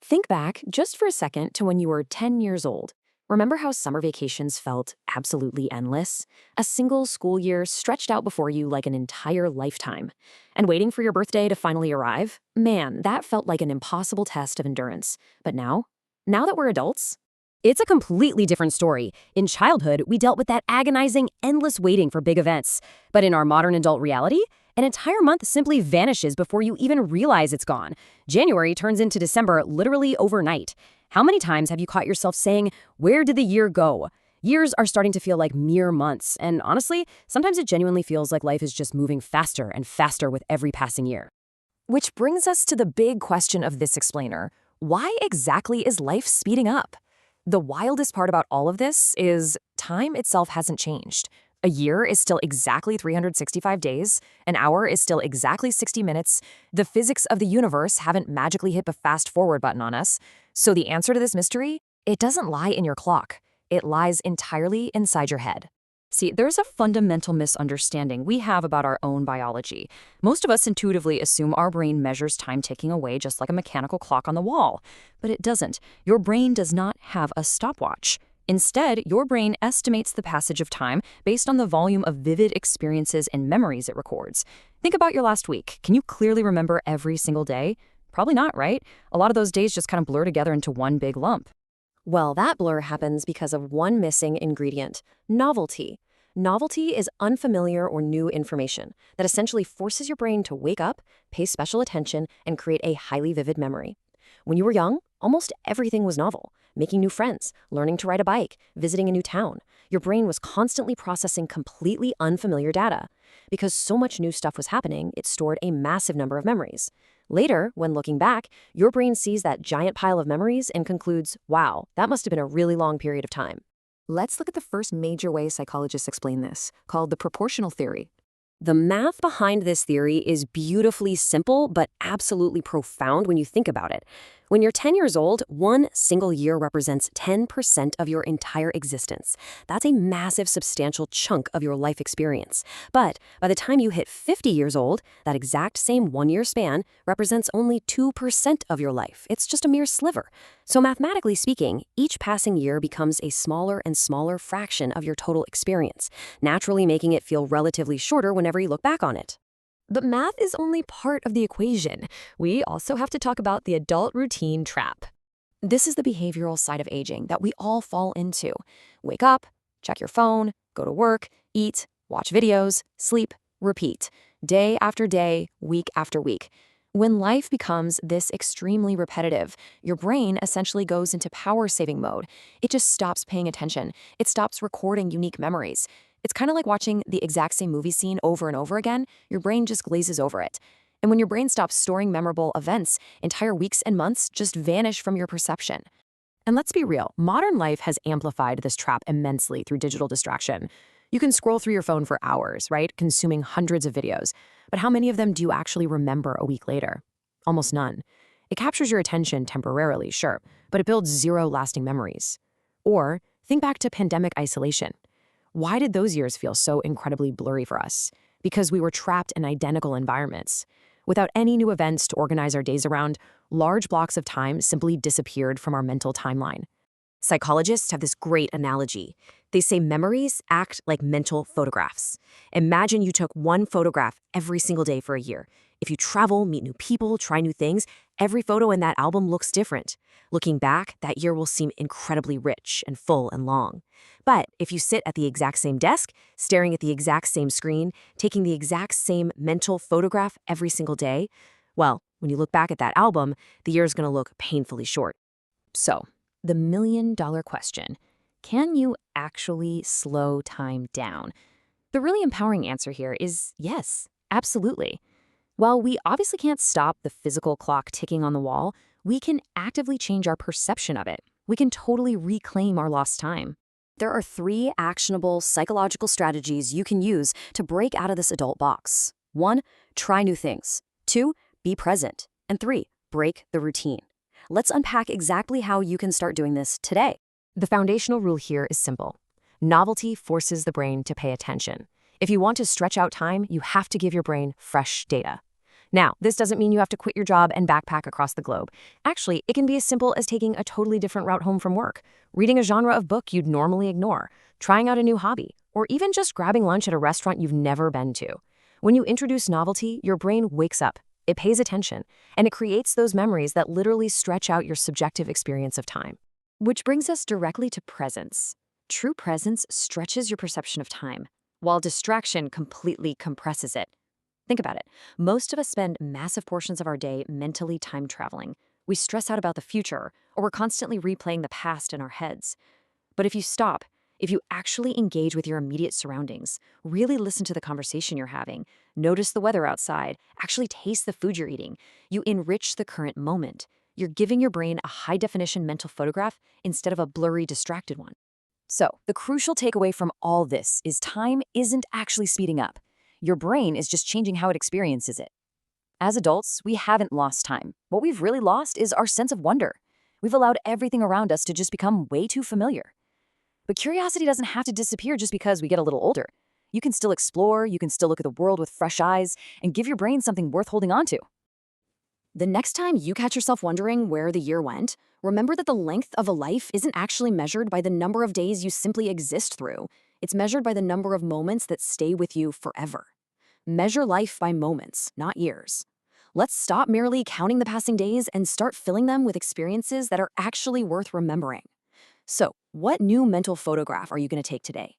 Think back just for a second to when you were 10 years old. Remember how summer vacations felt absolutely endless? A single school year stretched out before you like an entire lifetime. And waiting for your birthday to finally arrive? Man, that felt like an impossible test of endurance. But now that we're adults, it's a completely different story. In childhood, we dealt with that agonizing, endless waiting for big events. But in our modern adult reality, an entire month simply vanishes before you even realize it's gone. January turns into December literally overnight. How many times have you caught yourself saying, "Where did the year go?" Years are starting to feel like mere months, and honestly, sometimes it genuinely feels like life is just moving faster and faster with every passing year. Which brings us to the big question of this explainer. Why exactly is life speeding up? The wildest part about all of this is time itself hasn't changed. A year is still exactly 365 days. An hour is still exactly 60 minutes. The physics of the universe haven't magically hit the fast forward button on us. So the answer to this mystery, it doesn't lie in your clock. It lies entirely inside your head. See, there's a fundamental misunderstanding we have about our own biology. Most of us intuitively assume our brain measures time ticking away just like a mechanical clock on the wall. But it doesn't. Your brain does not have a stopwatch. Instead, your brain estimates the passage of time based on the volume of vivid experiences and memories it records. Think about your last week. Can you clearly remember every single day? Probably not, right? A lot of those days just kind of blur together into one big lump. Well, that blur happens because of one missing ingredient: novelty. Novelty is unfamiliar or new information that essentially forces your brain to wake up, pay special attention, and create a highly vivid memory. When you were young, almost everything was novel. Making new friends, learning to ride a bike, visiting a new town. Your brain was constantly processing completely unfamiliar data. Because so much new stuff was happening, it stored a massive number of memories. Later, when looking back, your brain sees that giant pile of memories and concludes, wow, that must have been a really long period of time. Let's look at the first major way psychologists explain this, called the proportional theory. The math behind this theory is beautifully simple, but absolutely profound when you think about it. When you're 10 years old, one single year represents 10% of your entire existence. That's a massive, substantial chunk of your life experience. But by the time you hit 50 years old, that exact same one-year span represents only 2% of your life. It's just a mere sliver. So mathematically speaking, each passing year becomes a smaller and smaller fraction of your total experience, naturally making it feel relatively shorter whenever you look back on it. But math is only part of the equation. We also have to talk about the adult routine trap. This is the behavioral side of aging that we all fall into. Wake up, check your phone, go to work, eat, watch videos, sleep, repeat. Day after day, week after week. When life becomes this extremely repetitive, your brain essentially goes into power-saving mode. It just stops paying attention. It stops recording unique memories. It's kind of like watching the exact same movie scene over and over again. Your brain just glazes over it. And when your brain stops storing memorable events, entire weeks and months just vanish from your perception. And let's be real, modern life has amplified this trap immensely through digital distraction. You can scroll through your phone for hours, right? Consuming hundreds of videos. But how many of them do you actually remember a week later? Almost none. It captures your attention temporarily, sure, but it builds zero lasting memories. Or think back to pandemic isolation. Why did those years feel so incredibly blurry for us? Because we were trapped in identical environments. Without any new events to organize our days around, large blocks of time simply disappeared from our mental timeline. Psychologists have this great analogy. They say memories act like mental photographs. Imagine you took one photograph every single day for a year. If you travel, meet new people, try new things, every photo in that album looks different. Looking back, that year will seem incredibly rich and full and long. But if you sit at the exact same desk, staring at the exact same screen, taking the exact same mental photograph every single day, well, when you look back at that album, the year is going to look painfully short. So, the million-dollar question: can you actually slow time down? The really empowering answer here is yes, absolutely. While we obviously can't stop the physical clock ticking on the wall, we can actively change our perception of it. We can totally reclaim our lost time. There are 3 actionable psychological strategies you can use to break out of this adult box. 1, try new things. 2, be present. And 3, break the routine. Let's unpack exactly how you can start doing this today. The foundational rule here is simple. Novelty forces the brain to pay attention. If you want to stretch out time, you have to give your brain fresh data. Now, this doesn't mean you have to quit your job and backpack across the globe. Actually, it can be as simple as taking a totally different route home from work, reading a genre of book you'd normally ignore, trying out a new hobby, or even just grabbing lunch at a restaurant you've never been to. When you introduce novelty, your brain wakes up, it pays attention, and it creates those memories that literally stretch out your subjective experience of time. Which brings us directly to presence. True presence stretches your perception of time, while distraction completely compresses it. Think about it. Most of us spend massive portions of our day mentally time traveling. We stress out about the future, or we're constantly replaying the past in our heads. But if you stop, if you actually engage with your immediate surroundings, really listen to the conversation you're having, notice the weather outside, actually taste the food you're eating, you enrich the current moment. You're giving your brain a high-definition mental photograph instead of a blurry, distracted one. So, the crucial takeaway from all this is time isn't actually speeding up. Your brain is just changing how it experiences it. As adults, we haven't lost time. What we've really lost is our sense of wonder. We've allowed everything around us to just become way too familiar. But curiosity doesn't have to disappear just because we get a little older. You can still explore, you can still look at the world with fresh eyes, and give your brain something worth holding on to. The next time you catch yourself wondering where the year went, remember that the length of a life isn't actually measured by the number of days you simply exist through. It's measured by the number of moments that stay with you forever. Measure life by moments, not years. Let's stop merely counting the passing days and start filling them with experiences that are actually worth remembering. So, what new mental photograph are you going to take today?